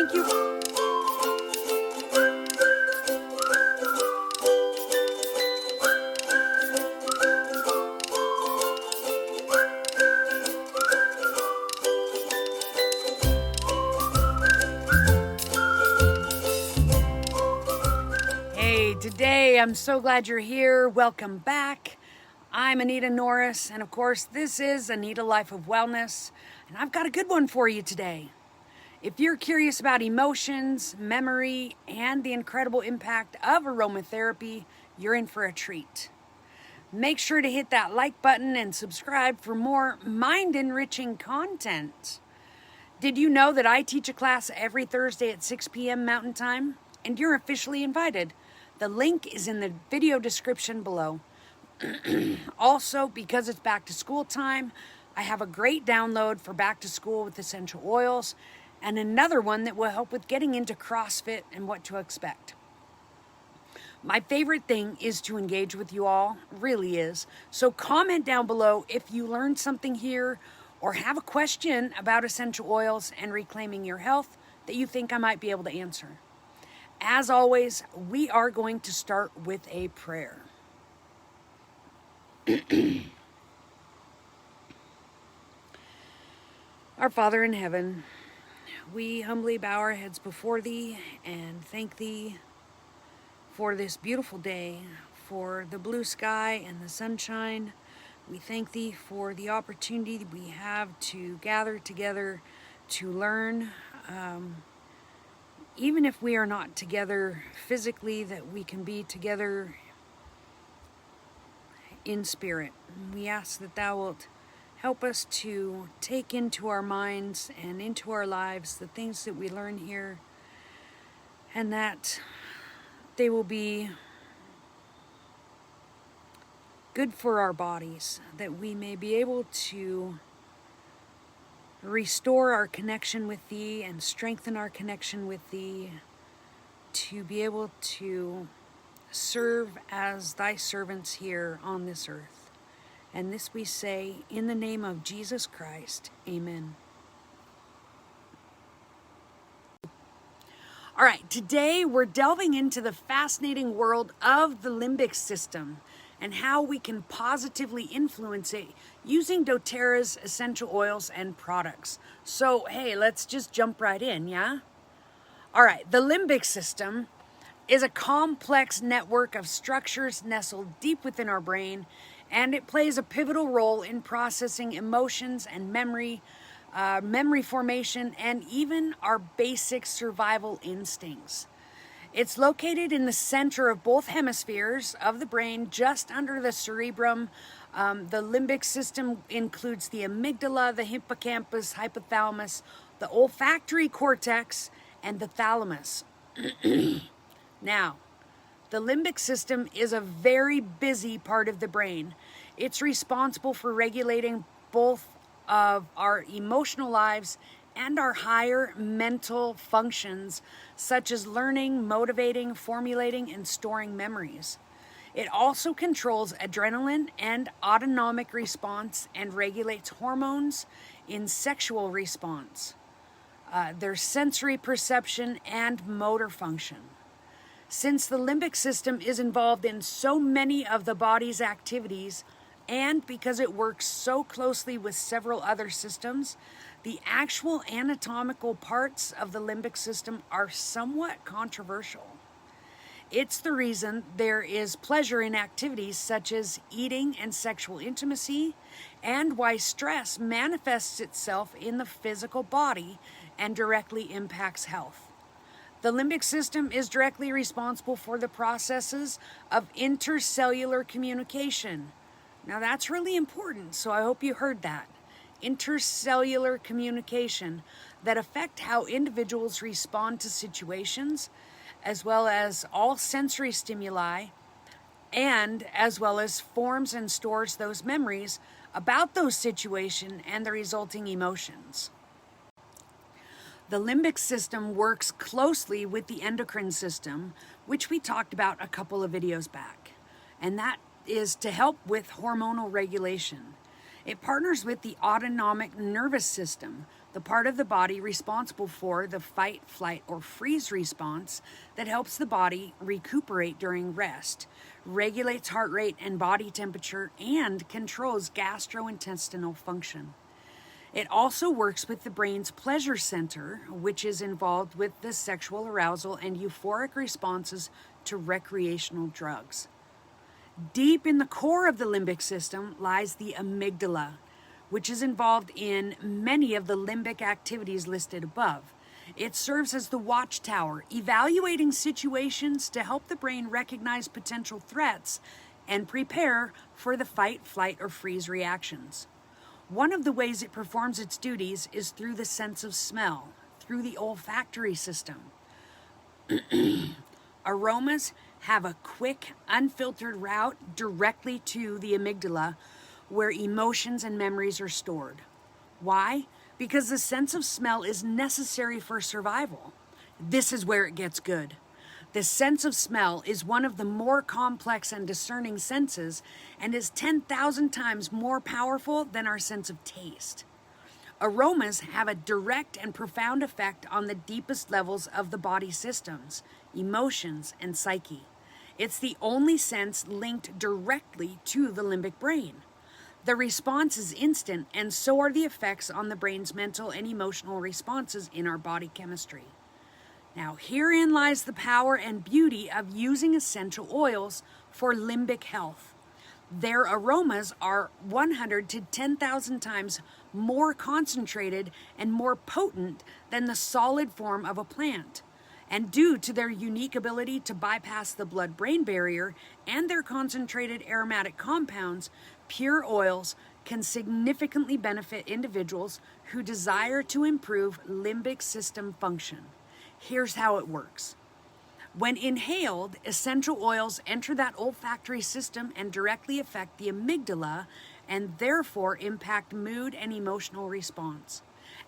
Thank you. Hey, today I'm so glad you're here. Welcome back. I'm Anita Norris, and of course, this is Anita Life of Wellness, and I've got a good one for you today. If you're curious about emotions, memory, and the incredible impact of aromatherapy, you're in for a treat. Make sure to hit that like button and subscribe for more mind-enriching content. Did you know that I teach a class every Thursday at 6 p.m. Mountain Time? And you're officially invited. The link is in the video description below. Also, because it's back to school time, I have a great download for back to school with essential oils and another one that will help with getting into CrossFit and what to expect. My favorite thing is to engage with you all, really is. So comment down below if you learned something here or have a question about essential oils and reclaiming your health that you think I might be able to answer. As always, we are going to start with a prayer. Our Father in heaven, we humbly bow our heads before Thee and thank Thee for this beautiful day, for the blue sky and the sunshine. We thank Thee for the opportunity we have to gather together to learn, even if we are not together physically, that we can be together in spirit. We ask that Thou wilt help us to take into our minds and into our lives the things that we learn here, and that they will be good for our bodies, that we may be able to restore our connection with Thee and strengthen our connection with Thee, to be able to serve as Thy servants here on this earth. And this we say in the name of Jesus Christ. Amen. All right, today we're delving into the fascinating world of the limbic system and how we can positively influence it using doTERRA's essential oils and products. So, hey, let's just jump right in, yeah? All right, the limbic system is a complex network of structures nestled deep within our brain, and it plays a pivotal role in processing emotions and memory formation, and even our basic survival instincts. It's located in the center of both hemispheres of the brain, just under the cerebrum. The limbic system includes the amygdala, the hippocampus, hypothalamus, the olfactory cortex, and the thalamus. Now, the limbic system is a very busy part of the brain. It's responsible for regulating both of our emotional lives and our higher mental functions, such as learning, motivating, formulating, and storing memories. It also controls adrenaline and autonomic response and regulates hormones in sexual response, their sensory perception, and motor function. Since the limbic system is involved in so many of the body's activities, and because it works so closely with several other systems, the actual anatomical parts of the limbic system are somewhat controversial. It's the reason there is pleasure in activities such as eating and sexual intimacy, and why stress manifests itself in the physical body and directly impacts health. The limbic system is directly responsible for the processes of intercellular communication. Now that's really important, so I hope you heard that. Intercellular communication that affect how individuals respond to situations, as well as all sensory stimuli, and as well as forms and stores those memories about those situations and the resulting emotions. The limbic system works closely with the endocrine system, which we talked about a couple of videos back, and that is to help with hormonal regulation. It partners with the autonomic nervous system, the part of the body responsible for the fight, flight, or freeze response that helps the body recuperate during rest, regulates heart rate and body temperature, and controls gastrointestinal function. It also works with the brain's pleasure center, which is involved with the sexual arousal and euphoric responses to recreational drugs. Deep in the core of the limbic system lies the amygdala, which is involved in many of the limbic activities listed above. It serves as the watchtower, evaluating situations to help the brain recognize potential threats and prepare for the fight, flight, or freeze reactions. One of the ways it performs its duties is through the sense of smell, through the olfactory system. Aromas have a quick, unfiltered route directly to the amygdala, where emotions and memories are stored. Why? Because the sense of smell is necessary for survival. This is where it gets good. The sense of smell is one of the more complex and discerning senses and is 10,000 times more powerful than our sense of taste. Aromas have a direct and profound effect on the deepest levels of the body systems, emotions, and psyche. It's the only sense linked directly to the limbic brain. The response is instant, and so are the effects on the brain's mental and emotional responses in our body chemistry. Now, herein lies the power and beauty of using essential oils for limbic health. Their aromas are 100 to 10,000 times more concentrated and more potent than the solid form of a plant. And due to their unique ability to bypass the blood-brain barrier and their concentrated aromatic compounds, pure oils can significantly benefit individuals who desire to improve limbic system function. Here's how it works. When inhaled, essential oils enter that olfactory system and directly affect the amygdala and therefore impact mood and emotional response.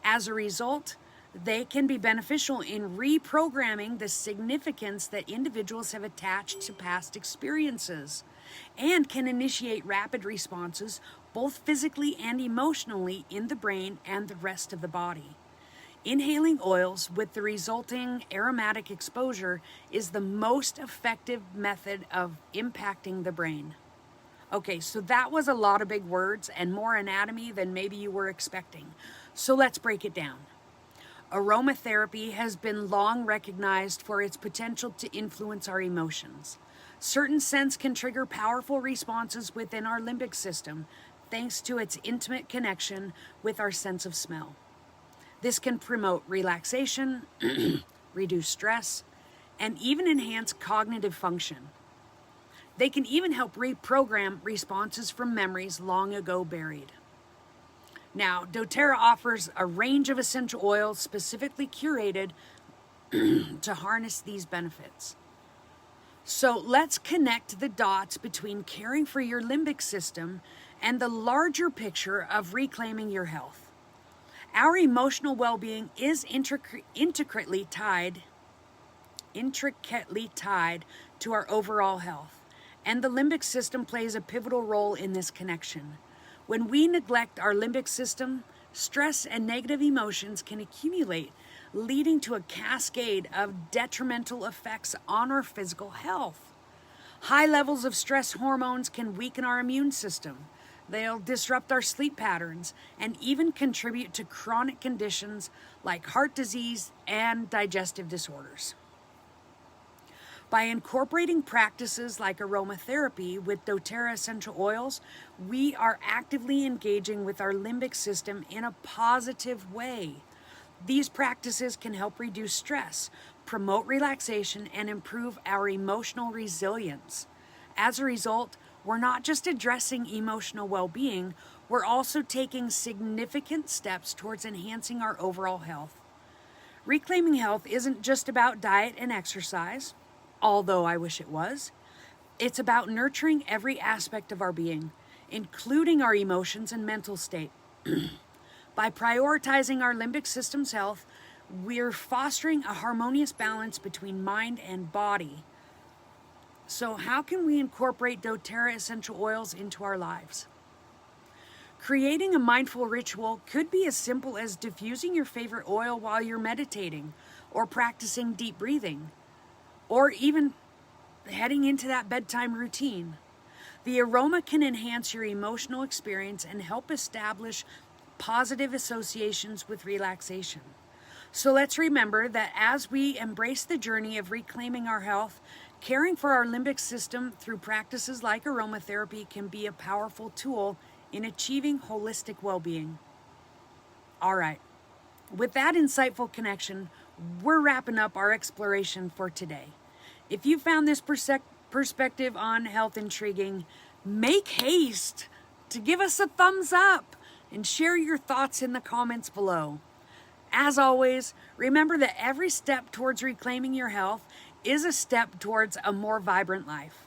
As a result, they can be beneficial in reprogramming the significance that individuals have attached to past experiences and can initiate rapid responses both physically and emotionally in the brain and the rest of the body. Inhaling oils with the resulting aromatic exposure is the most effective method of impacting the brain. Okay, so that was a lot of big words and more anatomy than maybe you were expecting. So let's break it down. Aromatherapy has been long recognized for its potential to influence our emotions. Certain scents can trigger powerful responses within our limbic system, thanks to its intimate connection with our sense of smell. This can promote relaxation, reduce stress, and even enhance cognitive function. They can even help reprogram responses from memories long ago buried. Now, doTERRA offers a range of essential oils specifically curated to harness these benefits. So let's connect the dots between caring for your limbic system and the larger picture of reclaiming your health. Our emotional well-being is intricately tied to our overall health, and the limbic system plays a pivotal role in this connection. When we neglect our limbic system, stress and negative emotions can accumulate, leading to a cascade of detrimental effects on our physical health. High levels of stress hormones can weaken our immune system. They'll disrupt our sleep patterns and even contribute to chronic conditions like heart disease and digestive disorders. By incorporating practices like aromatherapy with doTERRA essential oils, we are actively engaging with our limbic system in a positive way. These practices can help reduce stress, promote relaxation, and improve our emotional resilience. As a result, we're not just addressing emotional well-being, we're also taking significant steps towards enhancing our overall health. Reclaiming health isn't just about diet and exercise, although I wish it was. It's about nurturing every aspect of our being, including our emotions and mental state. By prioritizing our limbic system's health, we're fostering a harmonious balance between mind and body. So how can we incorporate doTERRA essential oils into our lives? Creating a mindful ritual could be as simple as diffusing your favorite oil while you're meditating, or practicing deep breathing, or even heading into that bedtime routine. The aroma can enhance your emotional experience and help establish positive associations with relaxation. So let's remember that as we embrace the journey of reclaiming our health, caring for our limbic system through practices like aromatherapy can be a powerful tool in achieving holistic well-being. All right, with that insightful connection, we're wrapping up our exploration for today. If you found this perspective on health intriguing, make haste to give us a thumbs up and share your thoughts in the comments below. As always, remember that every step towards reclaiming your health is a step towards a more vibrant life.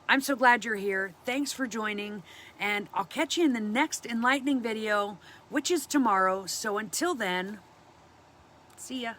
I'm so glad you're here. Thanks for joining, and I'll catch you in the next enlightening video, which is tomorrow. So until then, see ya.